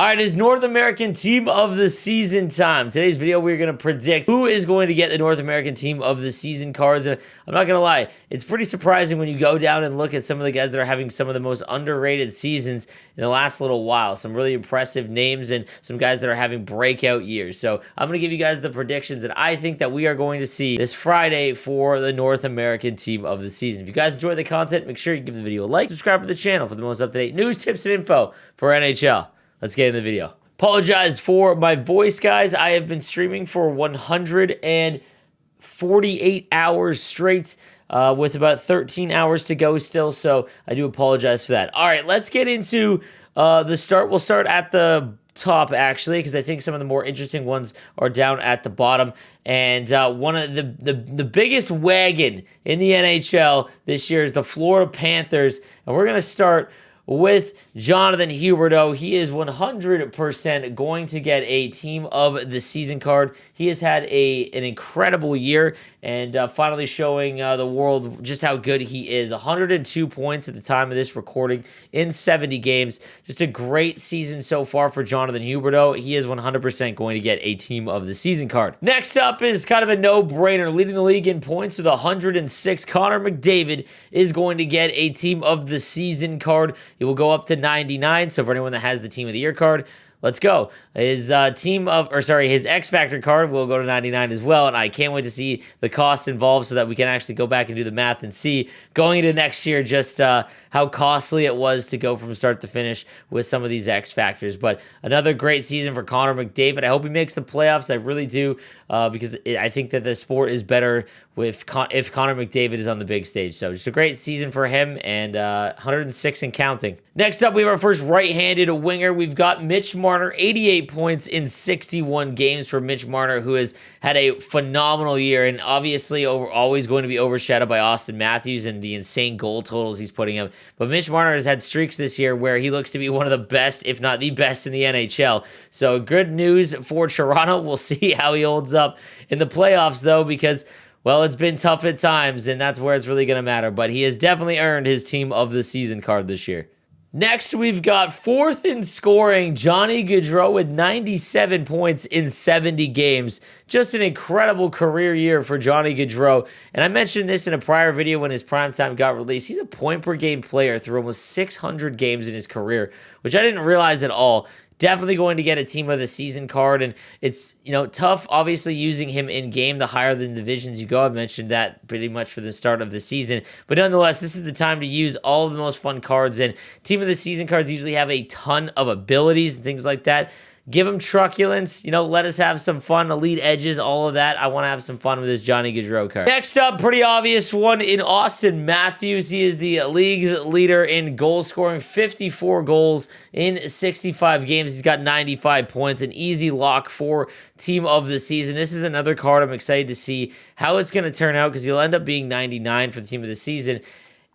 All right, it's North American Team of the Season time. Today's video, we're going to predict who is going to get the North American Team of the Season cards. And I'm not going to lie, it's pretty surprising when you go down and look at some of the guys that are having some of the most underrated seasons in the last little while. Some really impressive names and some guys that are having breakout years. So I'm going to give you guys the predictions that I think that we are going to see this Friday for the North American Team of the Season. If you guys enjoy the content, make sure you give the video a like, subscribe to the channel for the most up-to-date news, tips, and info for NHL. Let's get into the video. Apologize for my voice, guys. I have been streaming for 148 hours straight with about 13 hours to go still, so I do apologize for that. All right, let's get into the start. We'll start at the top, actually, because I think some of the more interesting ones are down at the bottom. And one of the biggest wagon in the NHL this year is the Florida Panthers, and we're going to start with Jonathan Huberdeau. He is 100% going to get a Team of the Season card. He has had an incredible year and finally showing the world just how good he is. 102 points at the time of this recording in 70 games. Just a great season so far for Jonathan Huberdeau. He is 100% going to get a Team of the Season card. Next up is kind of a no-brainer. Leading the league in points with 106, Connor McDavid is going to get a Team of the Season card. It will go up to 99, so for anyone that has the Team of the Year card, let's go. His his X Factor card will go to 99 as well, and I can't wait to see the cost involved so that we can actually go back and do the math and see going into next year just how costly it was to go from start to finish with some of these X Factors. But another great season for Connor McDavid. I hope he makes the playoffs. I really do, because I think that the sport is better if Connor McDavid is on the big stage. So just a great season for him, and 106 and counting. Next up, we have our first right-handed winger. We've got Mitch Marner, 88 points in 61 games for Mitch Marner, who has had a phenomenal year and obviously always going to be overshadowed by Austin Matthews and the insane goal totals he's putting up. But Mitch Marner has had streaks this year where he looks to be one of the best, if not the best, in the NHL. So good news for Toronto. We'll see how he holds up in the playoffs, though, because, well, it's been tough at times, and that's where it's really going to matter. But he has definitely earned his Team of the Season card this year. Next, we've got fourth in scoring, Johnny Gaudreau with 97 points in 70 games. Just an incredible career year for Johnny Gaudreau. And I mentioned this in a prior video when his prime time got released. He's a point-per-game player through almost 600 games in his career, which I didn't realize at all. Definitely going to get a Team of the Season card, and it's, tough, obviously, using him in-game the higher the divisions you go. I've mentioned that pretty much for the start of the season, but nonetheless, this is the time to use all of the most fun cards, and Team of the Season cards usually have a ton of abilities and things like that. Give him truculence, let us have some fun, elite edges, all of that. I want to have some fun with this Johnny Gaudreau card. Next up, pretty obvious one in Austin Matthews. He is the league's leader in goal scoring, 54 goals in 65 games. He's got 95 points, an easy lock for Team of the Season. This is another card I'm excited to see how it's going to turn out because he'll end up being 99 for the Team of the Season.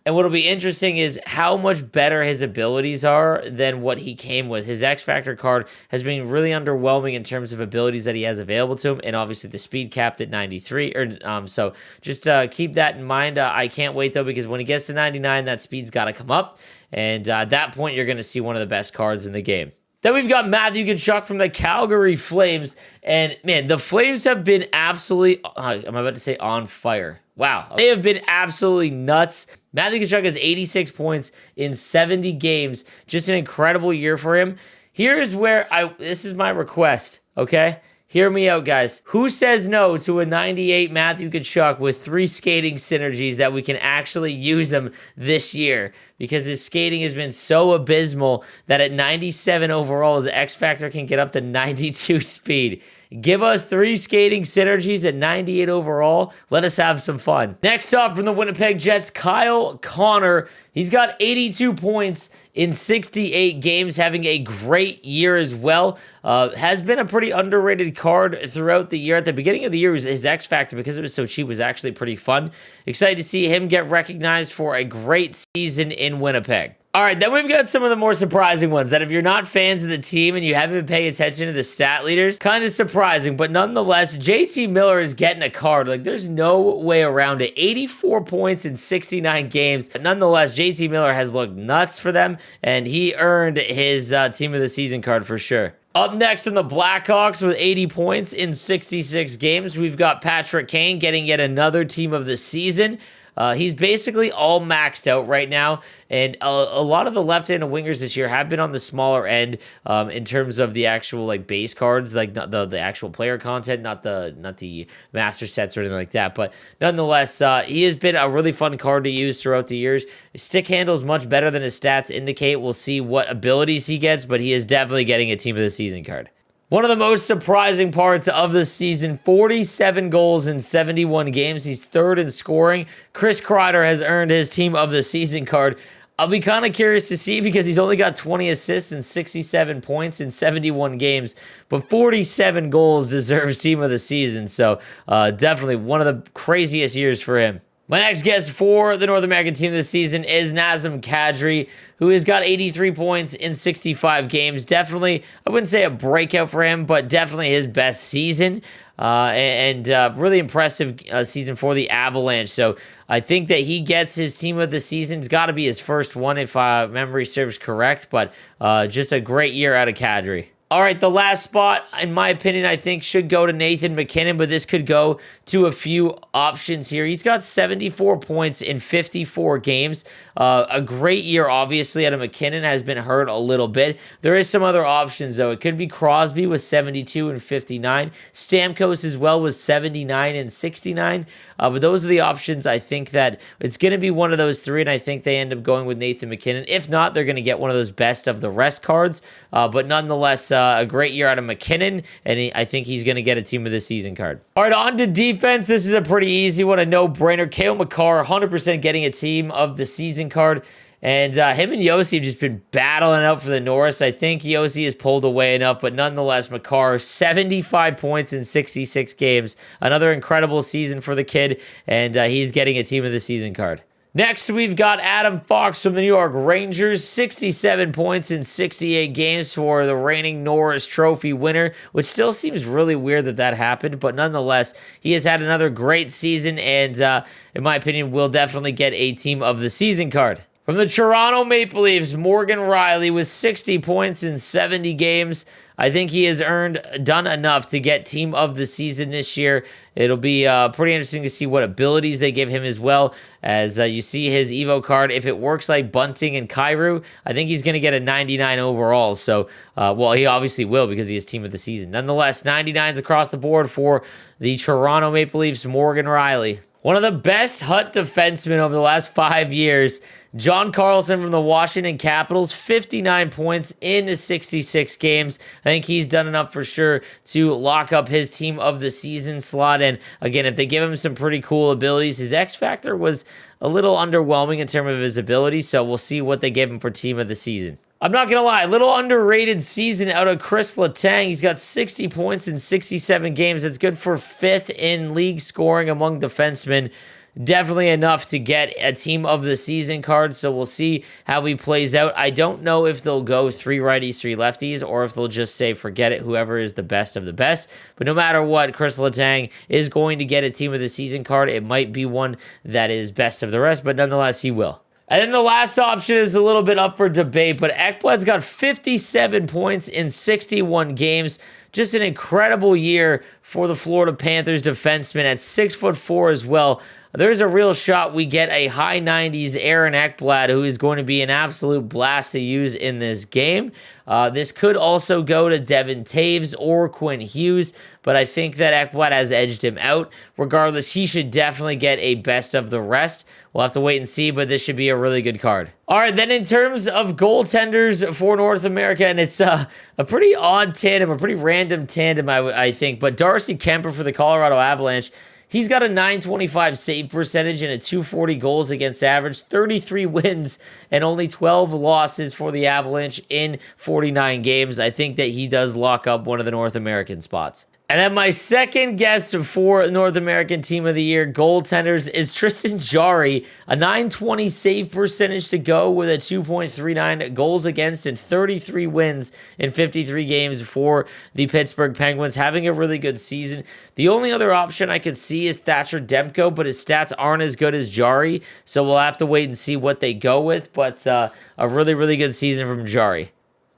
And what'll be interesting is how much better his abilities are than what he came with. His X Factor card has been really underwhelming in terms of abilities that he has available to him, and obviously the speed capped at 93. So just keep that in mind. I can't wait, though, because when he gets to 99, that speed's got to come up. And at that point, you're going to see one of the best cards in the game. Then we've got Matthew Tkachuk from the Calgary Flames. And, man, the Flames have been absolutely, I'm about to say on fire. Wow. They have been absolutely nuts. Matthew Tkachuk has 86 points in 70 games. Just an incredible year for him. Here's where this is my request, okay? Hear me out, guys. Who says no to a 98 Matthew Tkachuk with 3 skating synergies that we can actually use him this year? Because his skating has been so abysmal that at 97 overall, his X Factor can get up to 92 speed. Give us 3 skating synergies at 98 overall. Let us have some fun. Next up from the Winnipeg Jets, Kyle Connor. He's got 82 points in 68 games, having a great year as well. Has been a pretty underrated card throughout the year. At the beginning of the year, his X Factor, because it was so cheap, was actually pretty fun. Excited to see him get recognized for a great season in Winnipeg. All right, then we've got some of the more surprising ones that if you're not fans of the team and you haven't been paying attention to the stat leaders, kind of surprising, but nonetheless, JT Miller is getting a card. Like, there's no way around it. 84 points in 69 games. But nonetheless, JT Miller has looked nuts for them, and he earned his Team of the Season card for sure. Up next on the Blackhawks with 80 points in 66 games, we've got Patrick Kane getting yet another Team of the Season. He's basically all maxed out right now, and a lot of the left-handed wingers this year have been on the smaller end in terms of the actual like base cards, like not the actual player content, not the master sets or anything like that. But nonetheless, he has been a really fun card to use throughout the years. His stick handle is much better than his stats indicate. We'll see what abilities he gets, but he is definitely getting a Team of the Season card. One of the most surprising parts of the season, 47 goals in 71 games. He's third in scoring. KRIS has earned his Team of the Season card. I'll be kind of curious to see because he's only got 20 assists and 67 points in 71 games, but 47 goals deserves Team of the Season. So definitely one of the craziest years for him. My next guest for the North American Team this season is NAZEM KADRI, who has got 83 points in 65 games. Definitely, I wouldn't say a breakout for him, but definitely his best season. And really impressive season for the Avalanche. So I think that he gets his Team of the Season. It's got to be his first one if memory serves correct, but just a great year out of KADRI. All right, the last spot, in my opinion, I think should go to Nathan MacKinnon, but this could go to a few options here. He's got 74 points in 54 games. A great year, obviously, out of MacKinnon. Has been hurt a little bit. There is some other options, though. It could be Crosby with 72 and 59. Stamkos as well with 79 and 69. But those are the options. I think that it's going to be one of those three, and I think they end up going with Nathan MacKinnon. If not, they're going to get one of those best of the rest cards. But nonetheless, a great year out of MacKinnon, and I think he's going to get a Team of the Season card. All right, on to defense. This is a pretty easy one, a no-brainer. Cale Makar, 100% getting a Team of the Season card. And him and Yossi have just been battling out for the Norris. I think Yossi has pulled away enough, but nonetheless, Makar, 75 points in 66 games. Another incredible season for the kid, and he's getting a Team of the Season card. Next, we've got Adam Fox from the New York Rangers, 67 points in 68 games for the reigning Norris Trophy winner, which still seems really weird that happened, but nonetheless, he has had another great season, and in my opinion, will definitely get a Team of the Season card. From the Toronto Maple Leafs, Morgan Rielly with 60 points in 70 games. I think he has done enough to get Team of the Season this year. It'll be pretty interesting to see what abilities they give him as well. As you see his Evo card, if it works like Bunting and Kyrou, I think he's going to get a 99 overall. So, well, he obviously will because he is Team of the Season. Nonetheless, 99s across the board for the Toronto Maple Leafs, Morgan Rielly. One of the best Hut defensemen over the last 5 years, John KARLSON from the Washington Capitals, 59 points in 66 games. I think he's done enough for sure to lock up his Team of the Season slot. And again, if they give him some pretty cool abilities, his X Factor was a little underwhelming in terms of his ability. So we'll see what they give him for Team of the Season. I'm not going to lie, a little underrated season out of Kris Letang. He's got 60 points in 67 games. That's good for 5th in league scoring among defensemen. Definitely enough to get a Team of the Season card, so we'll see how he plays out. I don't know if they'll go 3 righties, 3 lefties, or if they'll just say, forget it, whoever is the best of the best. But no matter what, Kris Letang is going to get a Team of the Season card. It might be one that is best of the rest, but nonetheless, he will. And then the last option is a little bit up for debate, but Ekblad's got 57 points in 61 games. Just an incredible year for the Florida Panthers defenseman at 6'4" as well. There's a real shot we get a high 90s Aaron Ekblad, who is going to be an absolute blast to use in this game. This could also go to Devin Taves or Quinn Hughes, but I think that Ekblad has edged him out. Regardless, he should definitely get a best of the rest. We'll have to wait and see, but this should be a really good card. All right, then in terms of goaltenders for North America, and it's a pretty odd tandem, a pretty random tandem, I think, but Darcy Kuemper for the Colorado Avalanche, he's got a .925 save percentage and a .240 goals against average, 33 wins and only 12 losses for the Avalanche in 49 games. I think that he does lock up one of the North American spots. And then my second guest for North American Team of the Year goaltenders is Tristan Jarry, a 920 save percentage to go with a 2.39 goals against and 33 wins in 53 games for the Pittsburgh Penguins, having a really good season. The only other option I could see is Thatcher Demko, but his stats aren't as good as Jarry, so we'll have to wait and see what they go with, but a really, really good season from Jarry.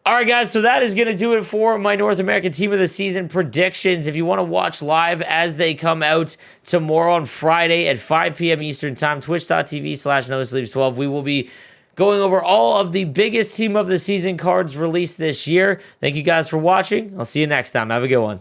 All right, guys, so that is going to do it for my North American Team of the Season predictions. If you want to watch live as they come out tomorrow on Friday at 5 p.m. Eastern Time, twitch.tv/NoSleeps12, we will be going over all of the biggest Team of the Season cards released this year. Thank you guys for watching. I'll see you next time. Have a good one.